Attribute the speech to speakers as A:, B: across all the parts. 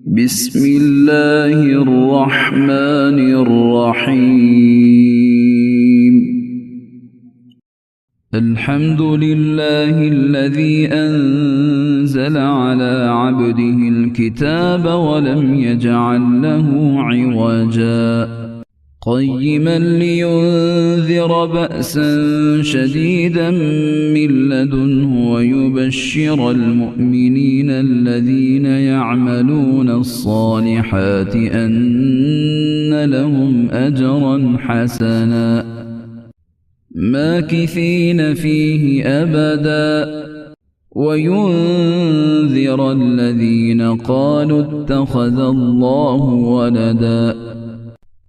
A: بسم الله الرحمن الرحيم. الحمد لله الذي أنزل على عبده الكتاب ولم يجعل له عوجا قيما لينذر بأسا شديدا من لدنه ويبشر المؤمنين الذين يعملون الصالحات أن لهم أجرا حسنا ماكثين فيه أبدا وينذر الذين قالوا اتخذ الله ولدا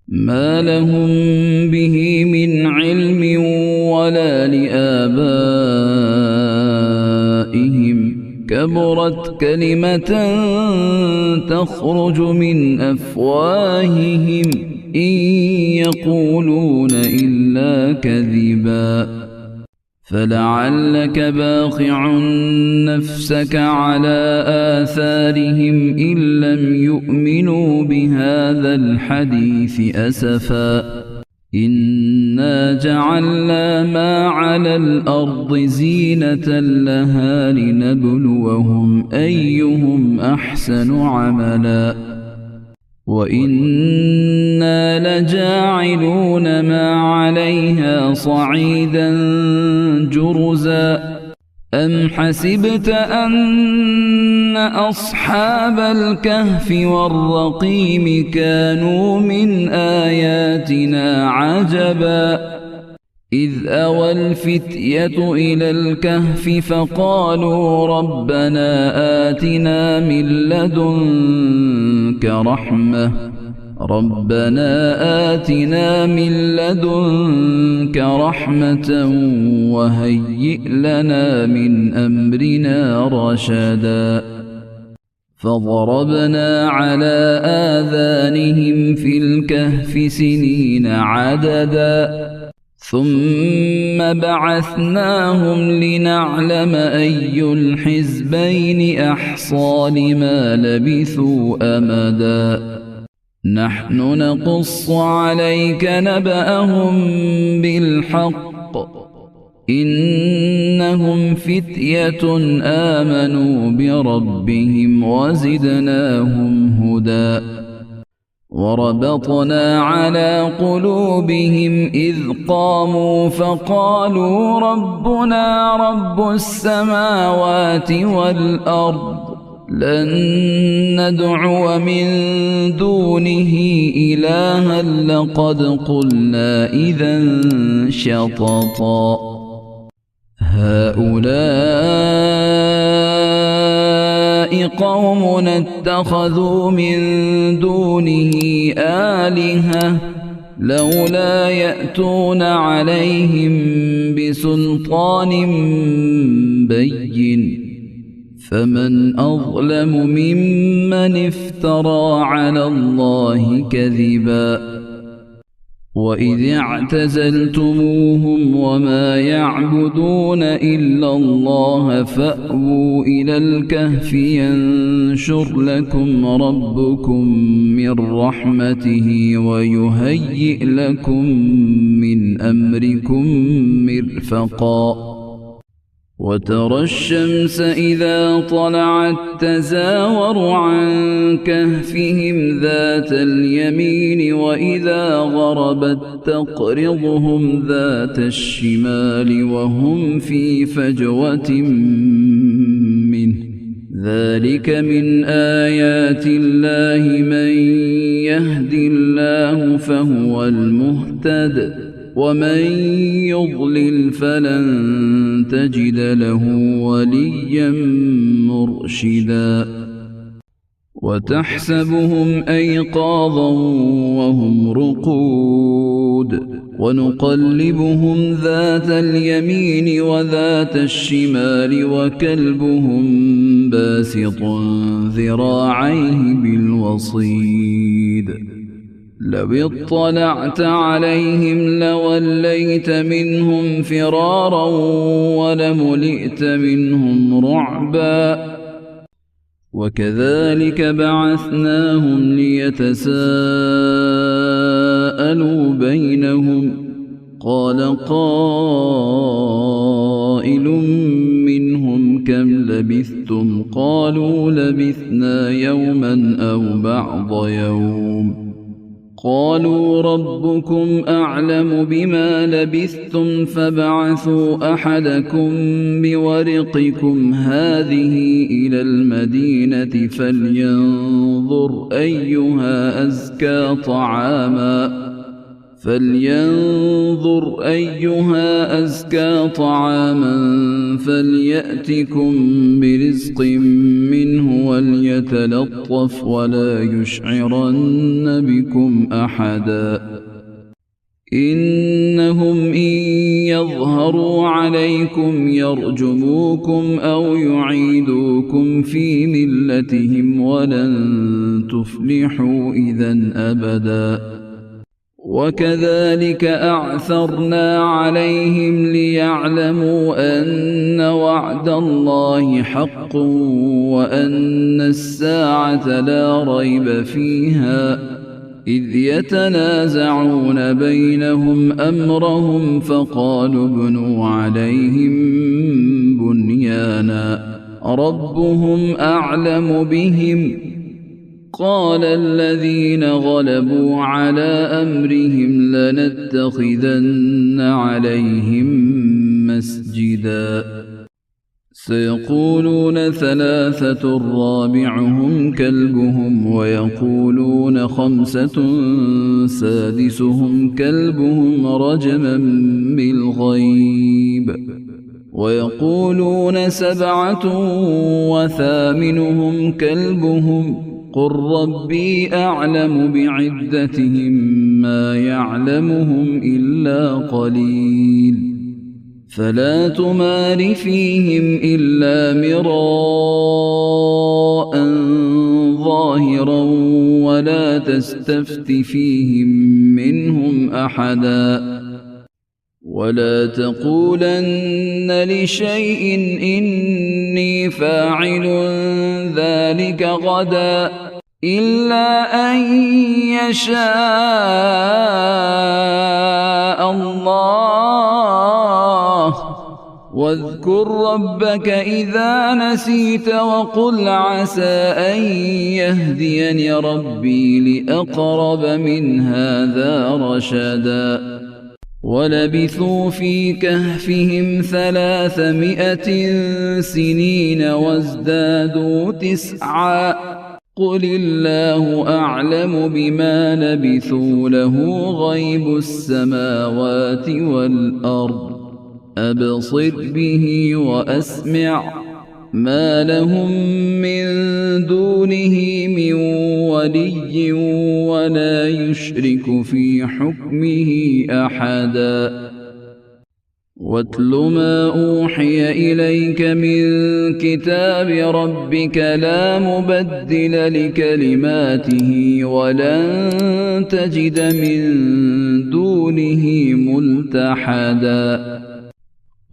A: ما لهم به من علم ولا لآبائهم كبرت كلمة تخرج من أفواههم إن يقولون إلا كذبا فلعلك باخع نفسك على آثارهم إن لم يؤمنوا بهذا الحديث أسفا إنا جعلنا ما على الأرض زينة لها لنبلوهم أيهم أحسن عملا وإنا لجاعلون ما عليها صعيدا جرزا أم حسبت أن أصحاب الكهف والرقيم كانوا من آياتنا عجبا إذ أوى الفتية إلى الكهف فقالوا ربنا آتنا من لدنك رحمة وهيئ لنا من أمرنا رشدا فضربنا على آذانهم في الكهف سنين عددا ثم بعثناهم لنعلم أي الحزبين أحصى لما لبثوا أمدا نحن نقص عليك نبأهم بالحق إنهم فتية آمنوا بربهم وزدناهم هدى وربطنا على قلوبهم إذ قاموا فقالوا ربنا رب السماوات والأرض لن ندعو من دونه إلها لقد قلنا إذا شططا هؤلاء قوم اتخذوا من دونه آلهة لولا يأتون عليهم بسلطان بين فمن أظلم ممن افترى على الله كذبا وإذ اعتزلتموهم وما يعبدون إلا الله فأووا إلى الكهف ينشر لكم ربكم من رحمته ويهيئ لكم من أمركم مرفقا وترى الشمس إذا طلعت تزاور عن كهفهم ذات اليمين وإذا غربت تقرضهم ذات الشمال وهم في فجوة منه ذلك من آيات الله من يهد الله فهو المهتد ومن يضلل فلن تجد له وليا مرشدا وتحسبهم أيقاظا وهم رقود ونقلبهم ذات اليمين وذات الشمال وكلبهم باسط ذراعيه بالوصيد لو اطلعت عليهم لوليت منهم فرارا ولملئت منهم رعبا وكذلك بعثناهم ليتساءلوا بينهم قال قائل منهم كم لبثتم قالوا لبثنا يوما أو بعض يوم قالوا ربكم أعلم بما لبثتم فابعثوا أحدكم بورقكم هذه إلى المدينة فلينظر أيها أزكى طعاما فليأتكم برزق منه وليتلطف ولا يشعرن بكم أحدا إنهم إن يظهروا عليكم يرجموكم أو يعيدوكم في ملتهم ولن تفلحوا إذن أبدا وكذلك أعثرنا عليهم ليعلموا أن وعد الله حق وأن الساعة لا ريب فيها إذ يتنازعون بينهم أمرهم فقالوا ابنوا عليهم بنيانا ربهم أعلم بهم قال الذين غلبوا على أمرهم لنتخذن عليهم مسجدا سيقولون ثلاثة رابعهم كلبهم ويقولون خمسة سادسهم كلبهم رجما بالغيب ويقولون سبعة وثامنهم كلبهم قل ربي أعلم بعدتهم ما يعلمهم إلا قليل فلا تمار فيهم إلا مراء ظاهرا ولا تستفت فيهم منهم أحدا ولا تقولن لشيء إني فاعل ذلك غدا إلا أن يشاء الله واذكر ربك إذا نسيت وقل عسى أن يهديني ربي لأقرب من هذا رشدا ولبثوا في كهفهم 300 سنين وازدادوا 9 قل الله أعلم بما لبثوا له غيب السماوات والأرض أبصر به وأسمع ما لهم من دونه من ولي ولا يشرك في حكمه أحدا واتل ما أوحي إليك من كتاب ربك لا مبدل لكلماته ولن تجد من دونه ملتحدا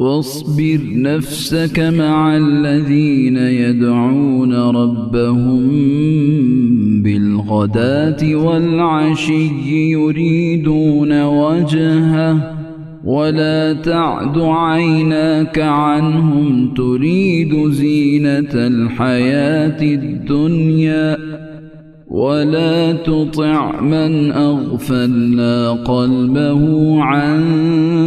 A: واصبر نفسك مع الذين يدعون ربهم بالغداة والعشي يريدون وجهه ولا تعد عيناك عنهم تريد زينة الحياة الدنيا ولا تطع من أغفلنا قلبه عن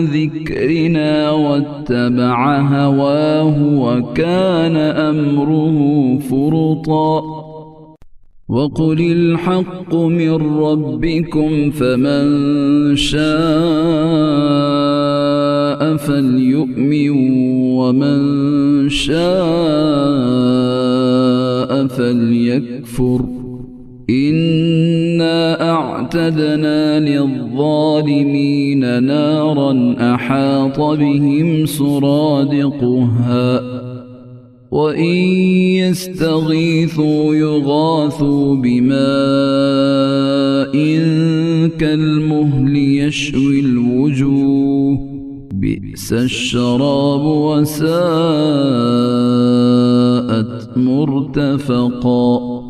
A: ذكرنا واتبع هواه وكان أمره فرطا وقل الحق من ربكم فمن شاء فليؤمن ومن شاء فليكفر إنا أعتدنا للظالمين نارا أحاط بهم سرادقها وإن يستغيثوا يغاثوا بماء كالمهل يشوي الوجوه بئس الشراب وساءت مرتفقا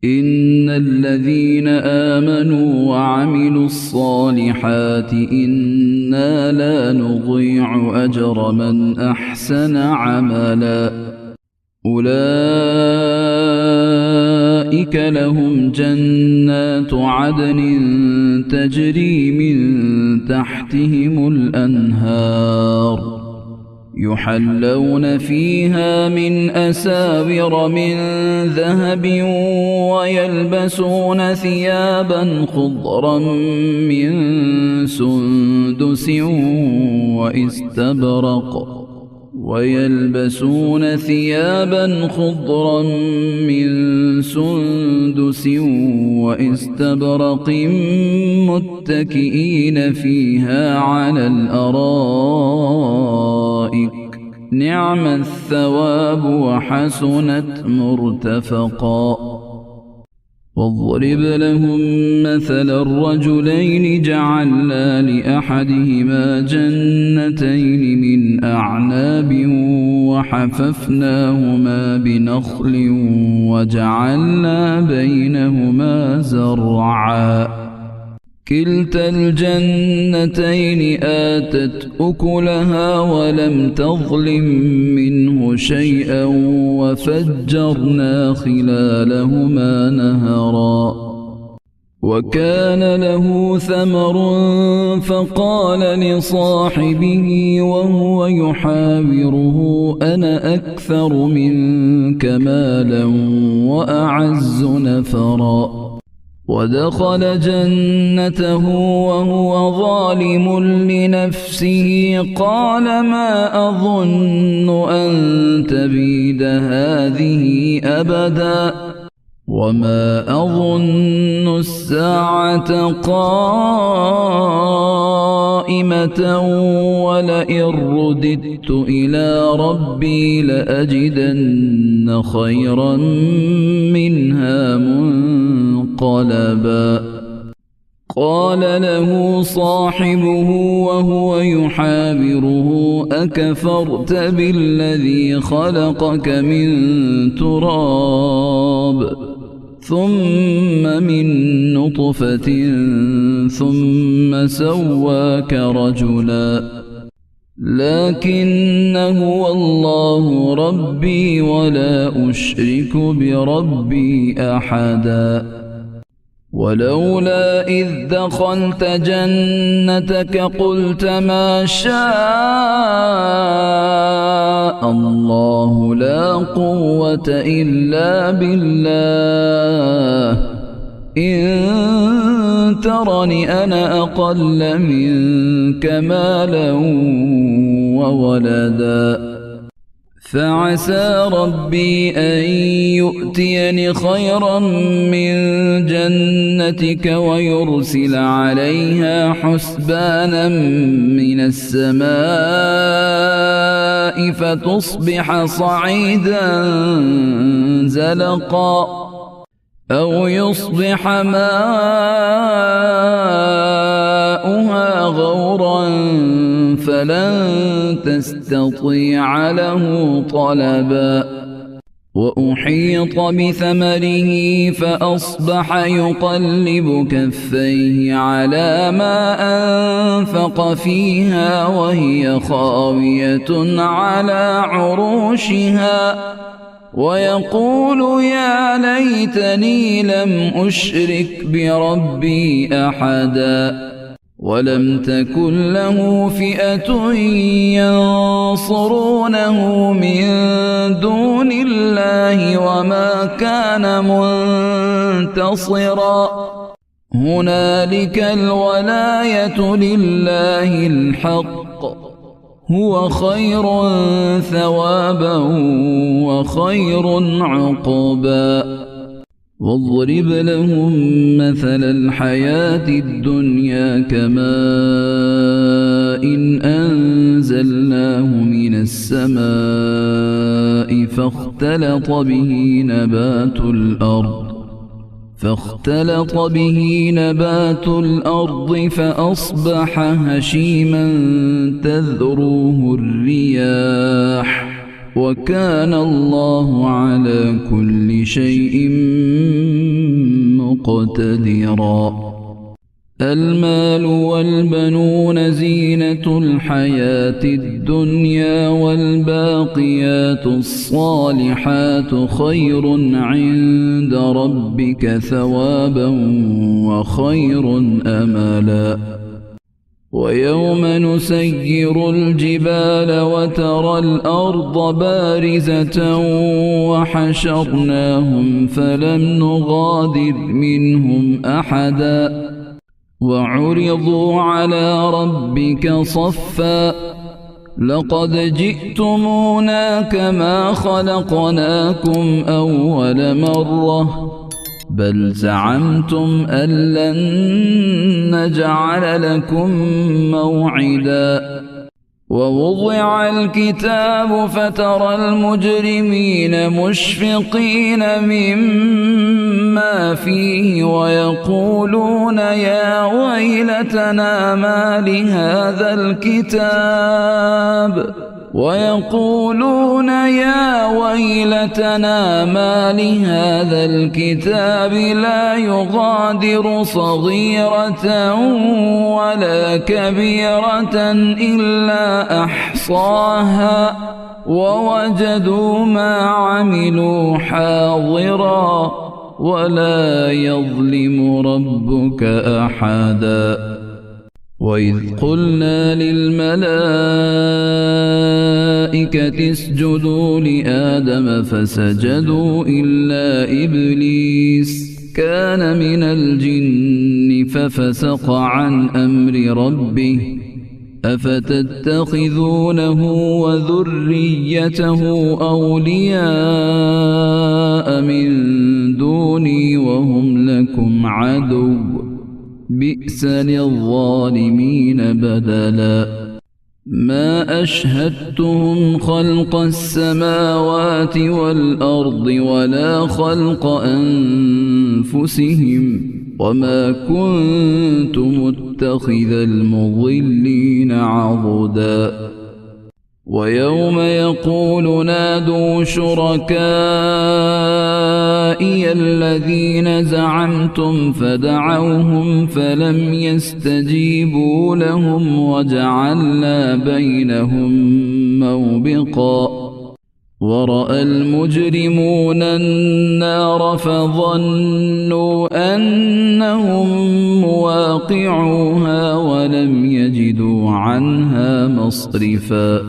A: إن الذين آمنوا وعملوا الصالحات إنا لا نضيع أجر من أحسن عملا أولئك لهم جنات عدن تجري من تحتهم الأنهار يحلون فيها من أساور من ذهب ويلبسون ثيابا خضرا من سندس واستبرق متكئين فيها على الأرائك نعم الثواب وحسنت مرتفقا واضرب لهم مثل الرجلين جعلنا لأحدهما جنتين من أعناب وحففناهما بنخل وجعلنا بينهما زرعا كلتا الجنتين آتت أكلها ولم تظلم منه شيئا وفجرنا خلالهما نهرا وكان له ثمر فقال لصاحبه وهو يحاوره أنا أكثر منك مالا وأعز نفرا ودخل جنته وهو ظالم لنفسه قال ما أظن أن تبيد هذه أبدا وما أظن الساعة قائمة ولئن رددت إلى ربي لأجدن خيرا منها منقلبا قال له صاحبه وهو يحاوره أكفرت بالذي خلقك من تراب ثم من نطفة ثم سواك رجلا لكن هو الله ربي ولا أشرك بربي أحدا ولولا إذ دخلت جنتك قلت ما شاء الله لا قوة إلا بالله إن ترني أنا أقل منك مالا وولدا فعسى ربي أن يؤتيني خيرا من جنتك ويرسل عليها حسبانا من السماء فتصبح صعيدا زلقا أو يصبح ماؤها غورا فلن تستطيع له طلبا وأحيط بثمره فأصبح يقلب كفيه على ما أنفق فيها وهي خاوية على عروشها ويقول يا ليتني لم أشرك بربي أحدا ولم تكن له فئة ينصرونه من دون الله وما كان منتصرا هنالك الولاية لله الحق هو خير ثوابا وخير عقبا واضرب لهم مثل الحياة الدنيا كماء إن أنزلناه من السماء فاختلط به نبات الأرض فاختلط به نبات الأرض فأصبح هشيما تذروه الرياح وكان الله على كل شيء مقتدرا. المال والبنون زينة الحياة الدنيا والباقيات الصالحات خير عند ربك ثوابا وخير أملا. ويوم نسير الجبال وترى الأرض بارزة وحشرناهم فلم نغادر منهم أحدا وعرضوا على ربك صفا لقد جئتمونا كما خلقناكم أول مرة بل زعمتم أن لن نجعل لكم موعدا. ووضع الكتاب فترى المجرمين مشفقين مما فيه ويقولون يا ويلتنا ما لهذا الكتاب لا يغادر صغيرة ولا كبيرة إلا أحصاها ووجدوا ما عملوا حاضرا ولا يظلم ربك أحدا. وإذ قلنا للملائكة اسجدوا لآدم فسجدوا إلا إبليس كان من الجن ففسق عن أمر ربه أفتتخذونه وذريته أولياء من دوني وهم لكم عدو بئس للظالمين بدلا. ما أشهدتهم خلق السماوات والأرض ولا خلق أنفسهم وما كنت متخذ المضلين عضدا. ويوم يقول نادوا شركائي الذين زعمتم فدعوهم فلم يستجيبوا لهم وجعلنا بينهم موبقا. ورأى المجرمون النار فظنوا أنهم مواقعوها ولم يجدوا عنها مصرفا.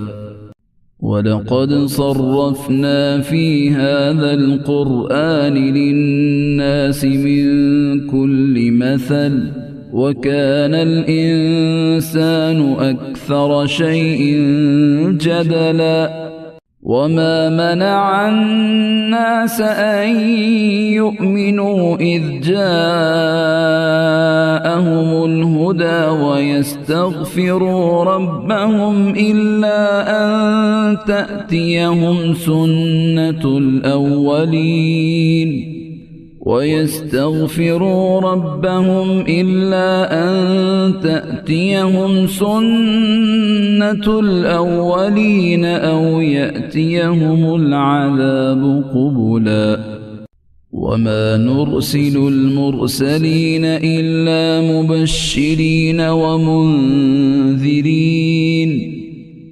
A: ولقد صرفنا في هذا القرآن للناس من كل مثل وكان الإنسان أكثر شيء جدلا. وما منع الناس أن يؤمنوا إذ جاءهم الهدى ويستغفروا ربهم إلا أن تأتيهم سنة الأولين أو يأتيهم العذاب قبلا. وما نرسل المرسلين إلا مبشرين ومنذرين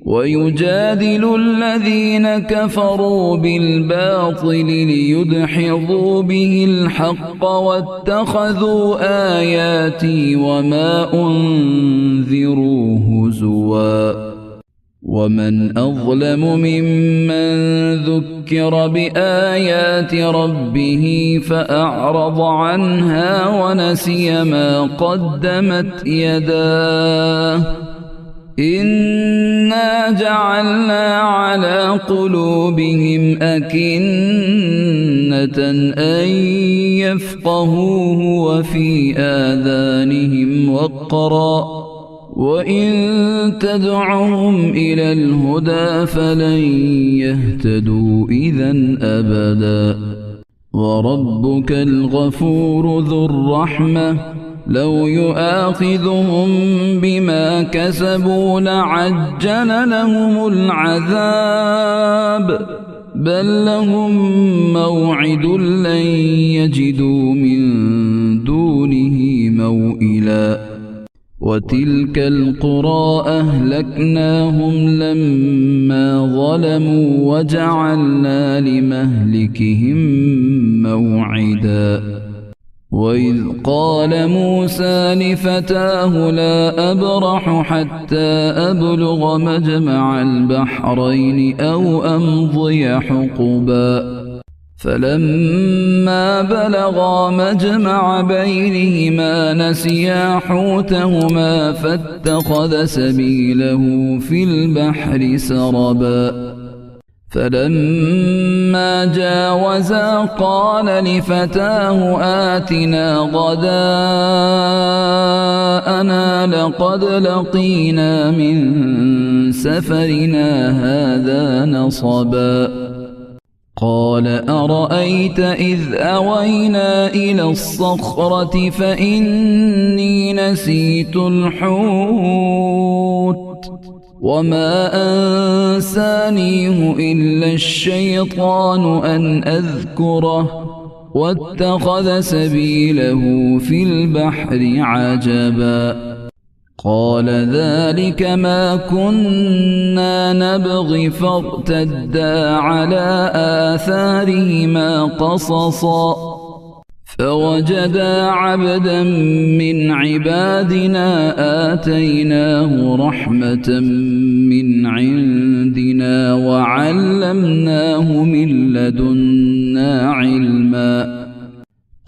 A: ويجادل الذين كفروا بالباطل ليدحضوا به الحق واتخذوا آياتي وما أنذروا هزوا. ومن أظلم ممن ذكر بآيات ربه فأعرض عنها ونسي ما قدمت يداه إنا جعلنا على قلوبهم أكنة أن يفقهوه وفي آذانهم وقرا وإن تدعهم إلى الهدى فلن يهتدوا إذا أبدا. وربك الغفور ذو الرحمة لو يؤاخذهم بما كسبوا لعجل لهم العذاب بل لهم موعد لن يجدوا من دونه موئلا وتلك القرى أهلكناهم لما ظلموا وجعلنا لمهلكهم موعدا وإذ قال موسى لفتاه لا أبرح حتى أبلغ مجمع البحرين أو أمضي حقبا فلما بلغا مجمع بينهما نسيا حوتهما فاتخذ سبيله في البحر سربا فلما جاوزا قال لفتاه آتنا غداءنا لقد لقينا من سفرنا هذا نصبا قال أرأيت إذ أوينا إلى الصخرة فإني نسيت الحوت وما أنسانيه إلا الشيطان أن أذكره واتخذ سبيله في البحر عجبا قال ذلك ما كنا نبغي فارتدا على آثارهما قصصا فوجدا عبدا من عبادنا آتيناه رحمة من عندنا وعلمناه من لدنا علما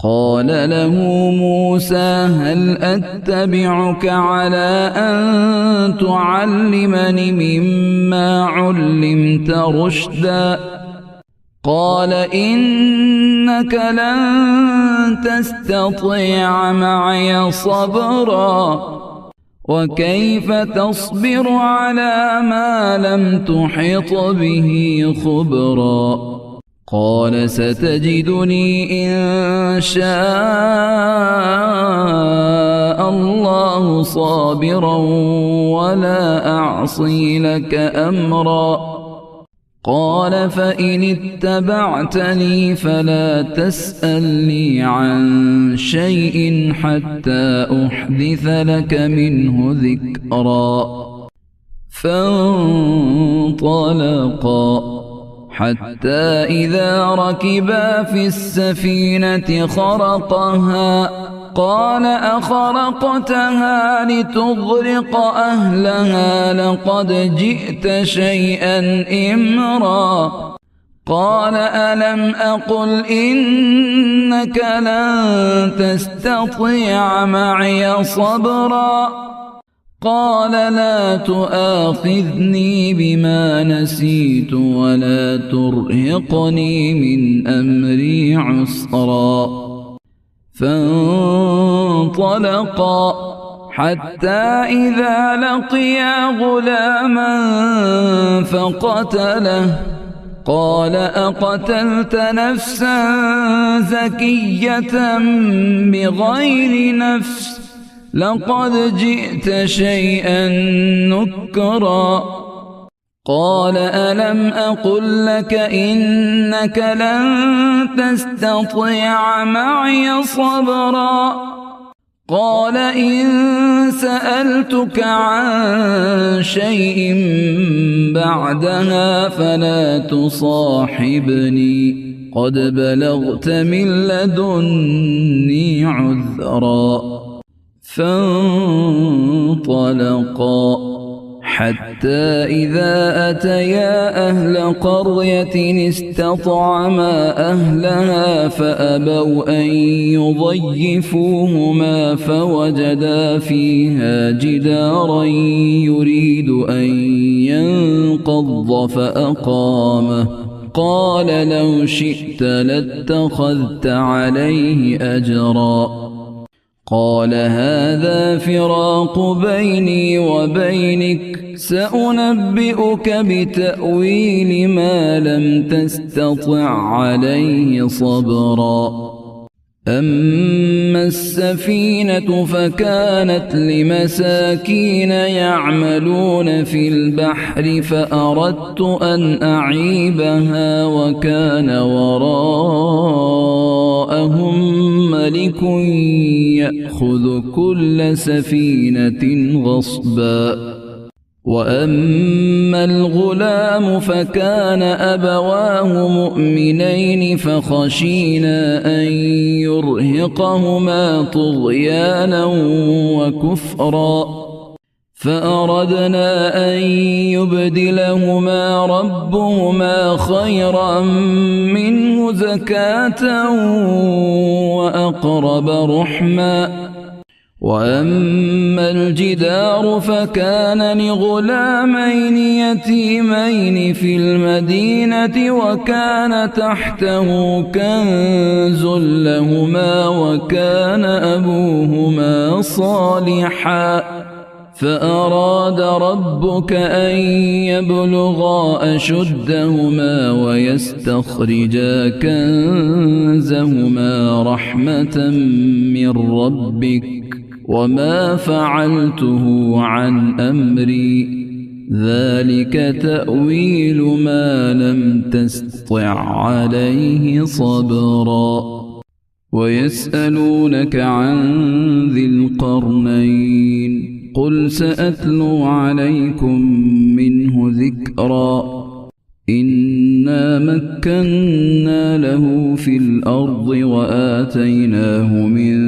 A: قال له موسى هل أتبعك على أن تعلمني مما علمت رشدا قال إنك لن تستطيع معي صبرا وكيف تصبر على ما لم تحط به خبرا قال ستجدني إن شاء الله صابرا ولا أعصي لك أمرا قال فإن اتبعتني فلا تسألني عن شيء حتى أحدث لك منه ذكرا فانطلقا حتى إذا ركبا في السفينة خرقها قال أخرقتها لتغرق أهلها لقد جئت شيئا إمرا قال ألم أقل إنك لن تستطيع معي صبرا قال لا تؤاخذني بما نسيت ولا ترهقني من أمري عسرا فانطلقا حتى إذا لقيا غلاما فقتله قال أقتلت نفسا زكية بغير نفس لقد جئت شيئا نكرا قال ألم أقل لك إنك لن تستطيع معي صبرا قال إن سألتك عن شيء بعدها فلا تصاحبني قد بلغت من لدني عذرا فانطلقا حتى إذا أتيا أهل قرية استطعما أهلها فأبوا أن يضيفوهما فوجدا فيها جدارا يريد أن ينقض فأقامه قال لو شئت لاتخذت عليه أجرا قال هذا فراق بيني وبينك سأنبئك بتأويل ما لم تستطع عليه صبرا أما السفينة فكانت لمساكين يعملون في البحر فأردت أن أعيبها وكان وراءهم ملك يأخذ كل سفينة غصبا وأما الغلام فكان أبواه مؤمنين فخشينا أن يرهقهما طغيانا وكفرا فأردنا أن يبدلهما ربهما خيرا منه زكاة وأقرب رحما وأما الجدار فكان لغلامين يتيمين في المدينة وكان تحته كنز لهما وكان أبوهما صالحا فأراد ربك أن يبلغا أشدهما ويستخرجا كنزهما رحمة من ربك وما فعلته عن أمري ذلك تأويل ما لم تستطع عليه صبرا ويسألونك عن ذي القرنين قل سأتلو عليكم منه ذكرا إنا مكنا له في الأرض وآتيناه من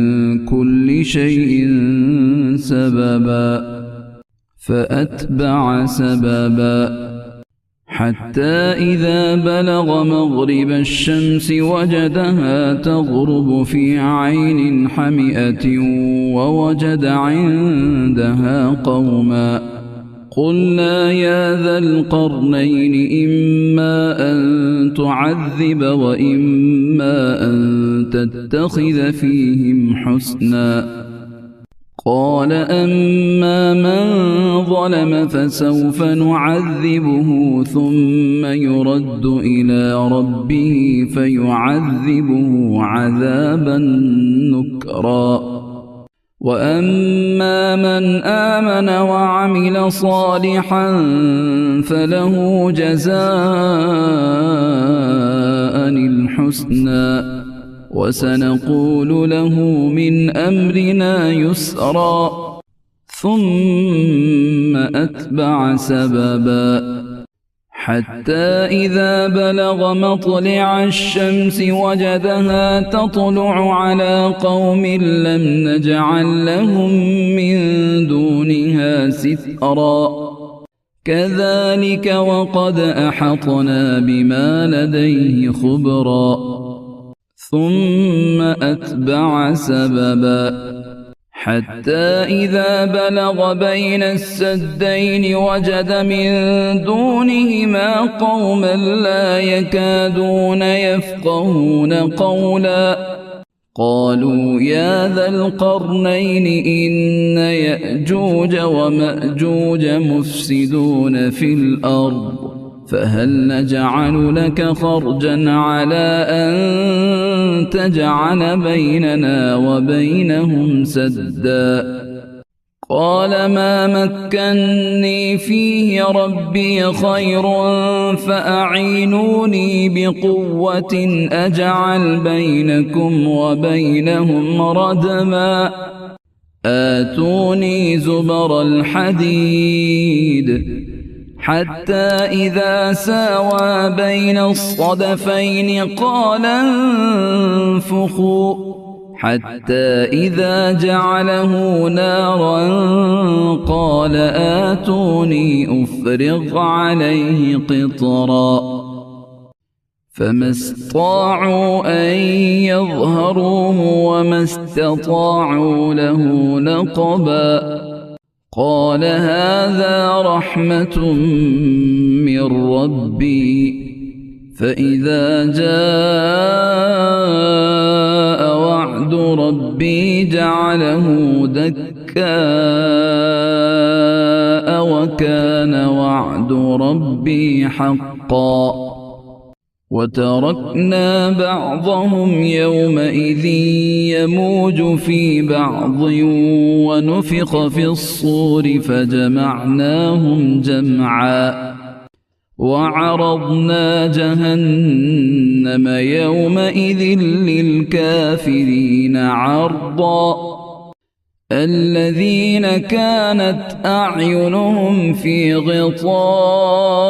A: كل شيء سببا فأتبع سببا حتى إذا بلغ مغرب الشمس وجدها تغرب في عين حمئة ووجد عندها قوما قلنا يا ذا القرنين إما أن تعذب وإما أن تتخذ فيهم حسنا قال أما من ظلم فسوف نعذبه ثم يرد إلى ربه فيعذبه عذابا نكرا وأما من آمن وعمل صالحا فله جزاء الحسنى وسنقول له من أمرنا يسرا ثم أتبع سببا حتى إذا بلغ مطلع الشمس وجدها تطلع على قوم لم نجعل لهم من دونها سترا كذلك وقد أحطنا بما لديه خبرا ثم أتبع سببا حتى إذا بلغ بين السدين وجد من دونهما قوما لا يكادون يفقهون قولا قالوا يا ذا القرنين إن يأجوج ومأجوج مفسدون في الأرض فهل نجعل لك خرجا على أن تجعل بيننا وبينهم سدا قال ما مكني فيه ربي خير فأعينوني بقوة أجعل بينكم وبينهم ردما آتوني زبر الحديد حتى إذا ساوى بين الصدفين قال انفخوا حتى إذا جعله نارا قال آتوني أفرغ عليه قطرا فما استطاعوا أن يظهروه وما استطاعوا له نقبا قال هذا رحمة من ربي فإذا جاء وعد ربي جعله دكاء وكان وعد ربي حقا وتركنا بعضهم يومئذ يموج في بعض ونفخ في الصور فجمعناهم جمعا وعرضنا جهنم يومئذ للكافرين عرضا الذين كانت أعينهم في غطاء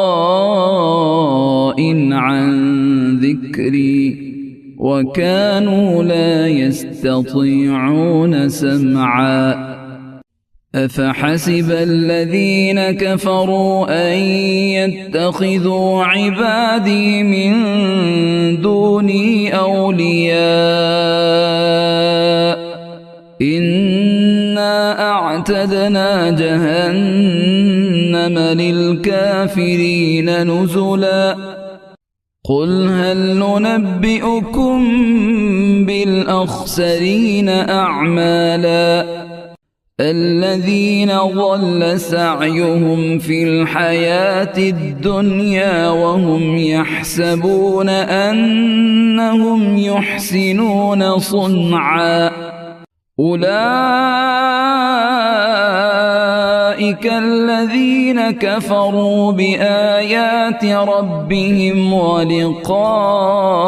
A: عن ذكري وكانوا لا يستطيعون سمعا أفحسب الذين كفروا أن يتخذوا عبادي من دوني أولياء إنا أعتدنا جهنم للكافرين نزلا قل هل ننبئكم بالأخسرين أعمالا الذين ضل سعيهم في الحياة الدنيا وهم يحسبون أنهم يحسنون صنعا أولئك الذين كفروا بآيات ربهم ولقائه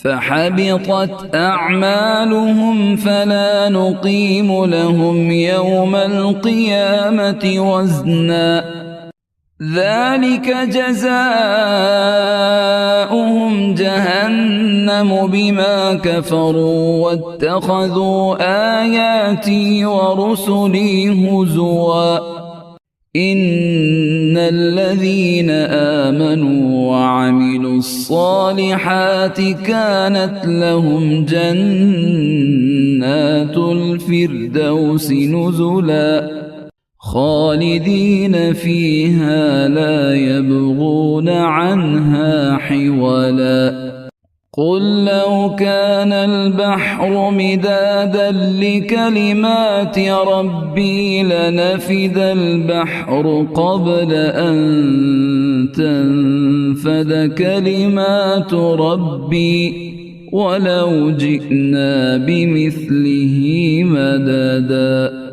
A: فحبطت أعمالهم فلا نقيم لهم يوم القيامة وزنا ذلك جزاؤهم جهنم بما كفروا واتخذوا آياتي ورسلي هزوا إن الذين آمنوا وعملوا الصالحات كانت لهم جنات الفردوس نزلا خالدين فيها لا يبغون عنها حولا قل لو كان البحر مدادا لكلمات ربي لنفد البحر قبل أن تنفد كلمات ربي ولو جئنا بمثله مددا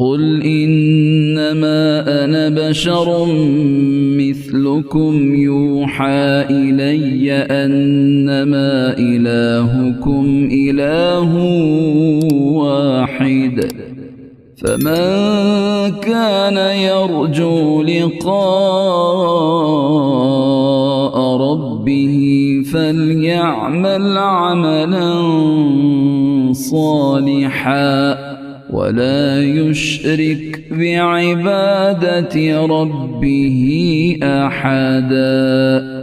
A: قل إنما أنا بشر مثلكم يوحى إلي أنما إلهكم إله واحد فمن كان يرجو لقاء ربه فليعمل عملا صالحا ولا يشرك بعبادة ربه أحدا.